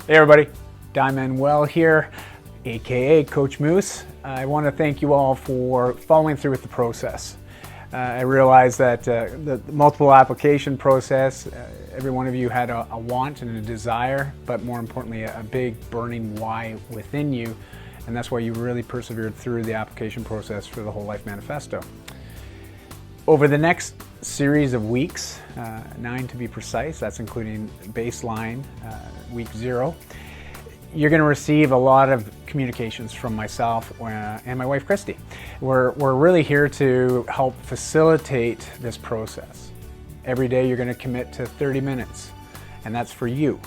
Hey everybody, Manuel here, aka Coach Moose. I want to thank you all for following through with the process. I realize that the multiple application process, every one of you had a want and a desire, but more importantly, a big burning why within you, and that's why you really persevered through the application process for the Whole Life Manifesto. Over the next series of weeks, 9 to be precise, that's including baseline, week 0, you're going to receive a lot of communications from myself and my wife Christy. We're really here to help facilitate this process. Every day you're going to commit to 30 minutes, and that's for you.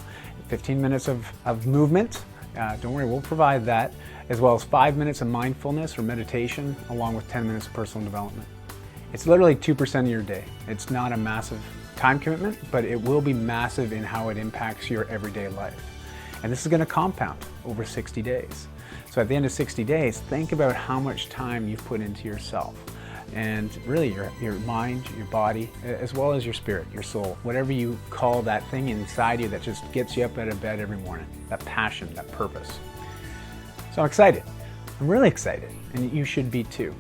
15 minutes of movement, don't worry, we'll provide that, as well as 5 minutes of mindfulness or meditation, along with 10 minutes of personal development. It's literally 2% of your day. It's not a massive time commitment, but it will be massive in how it impacts your everyday life. And this is going to compound over 60 days. So at the end of 60 days, think about how much time you've put into yourself. And really your mind, your body, as well as your spirit, your soul, whatever you call that thing inside you that just gets you up out of bed every morning, that passion, that purpose. So I'm excited. I'm really excited, and you should be too.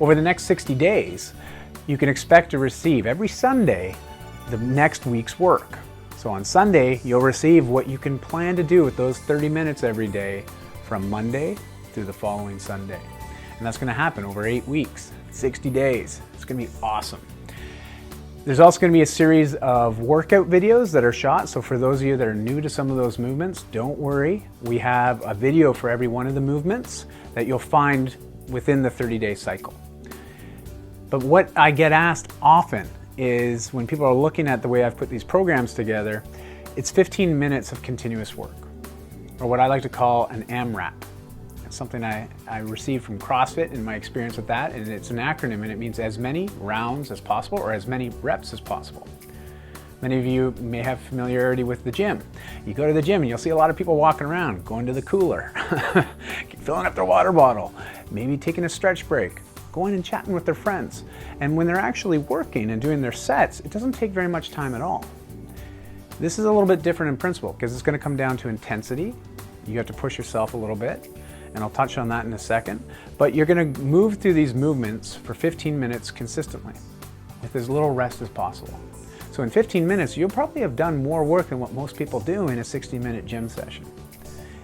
Over the next 60 days, you can expect to receive every Sunday the next week's work. So on Sunday, you'll receive what you can plan to do with those 30 minutes every day from Monday through the following Sunday. And that's going to happen over 8 weeks, 60 days. It's going to be awesome. There's also going to be a series of workout videos that are shot. So for those of you that are new to some of those movements, don't worry. We have a video for every one of the movements that you'll find within the 30-day cycle. But what I get asked often is when people are looking at the way I've put these programs together, it's 15 minutes of continuous work, or what I like to call an AMRAP. It's something I received from CrossFit in my experience with that, and it's an acronym, and it means as many rounds as possible or as many reps as possible. Many of you may have familiarity with the gym. You go to the gym and you'll see a lot of people walking around, going to the cooler, filling up their water bottle, maybe taking a stretch break, going and chatting with their friends. And when they're actually working and doing their sets, it doesn't take very much time at all. This is a little bit different in principle because it's going to come down to intensity. You have to push yourself a little bit, and I'll touch on that in a second. But you're going to move through these movements for 15 minutes consistently with as little rest as possible. So in 15 minutes, you'll probably have done more work than what most people do in a 60-minute gym session.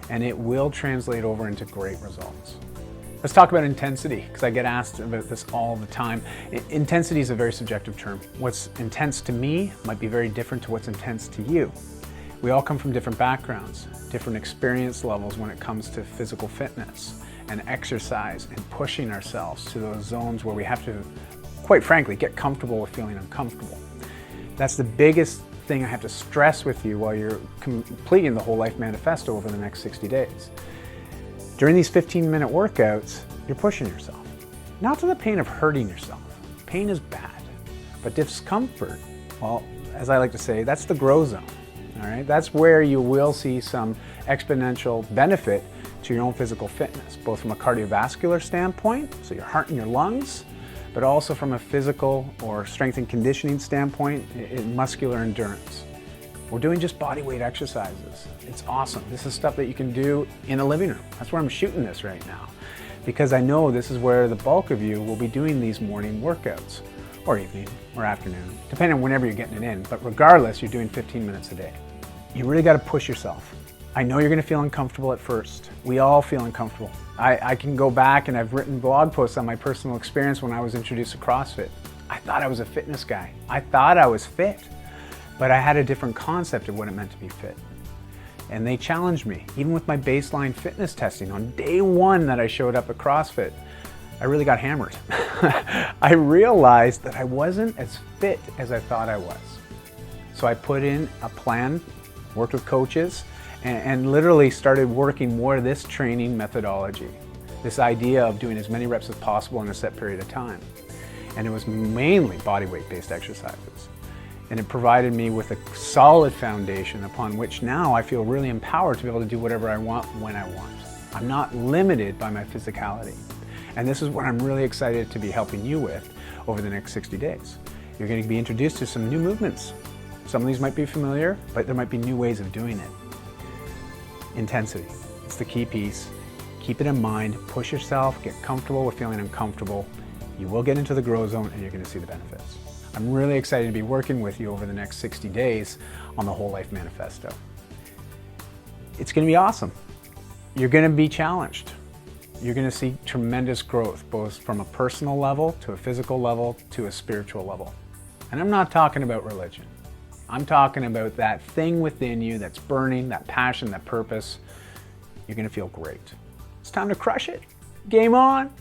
And it will translate over into great results. Let's talk about intensity, because I get asked about this all the time. Intensity is a very subjective term. What's intense to me might be very different to what's intense to you. We all come from different backgrounds, different experience levels when it comes to physical fitness and exercise and pushing ourselves to those zones where we have to, quite frankly, get comfortable with feeling uncomfortable. That's the biggest thing I have to stress with you while you're completing the Whole Life Manifesto over the next 60 days. During these 15-minute workouts, you're pushing yourself. Not to the pain of hurting yourself. Pain is bad. But discomfort, well, as I like to say, that's the grow zone. All right? That's where you will see some exponential benefit to your own physical fitness, both from a cardiovascular standpoint, so your heart and your lungs, but also from a physical or strength and conditioning standpoint, in muscular endurance. We're doing just body weight exercises. It's awesome. This is stuff that you can do in a living room. That's where I'm shooting this right now, because I know this is where the bulk of you will be doing these morning workouts, or evening, or afternoon, depending on whenever you're getting it in. But regardless, you're doing 15 minutes a day. You really got to push yourself. I know you're going to feel uncomfortable at first. We all feel uncomfortable. I can go back and I've written blog posts on my personal experience when I was introduced to CrossFit. I thought I was a fitness guy. I thought I was fit. But I had a different concept of what it meant to be fit. And they challenged me, even with my baseline fitness testing. On day 1 that I showed up at CrossFit, I really got hammered. I realized that I wasn't as fit as I thought I was. So I put in a plan, worked with coaches, and literally started working more of this training methodology. This idea of doing as many reps as possible in a set period of time. And it was mainly body weight based exercises. And it provided me with a solid foundation upon which now I feel really empowered to be able to do whatever I want when I want. I'm not limited by my physicality. And this is what I'm really excited to be helping you with over the next 60 days. You're going to be introduced to some new movements. Some of these might be familiar, but there might be new ways of doing it. Intensity. It's the key piece. Keep it in mind, push yourself, get comfortable with feeling uncomfortable. You will get into the grow zone and you're going to see the benefits. I'm really excited to be working with you over the next 60 days on the Whole Life Manifesto. It's going to be awesome. You're going to be challenged. You're going to see tremendous growth, both from a personal level to a physical level to a spiritual level. And I'm not talking about religion. I'm talking about that thing within you that's burning, that passion, that purpose. You're going to feel great. It's time to crush it. Game on.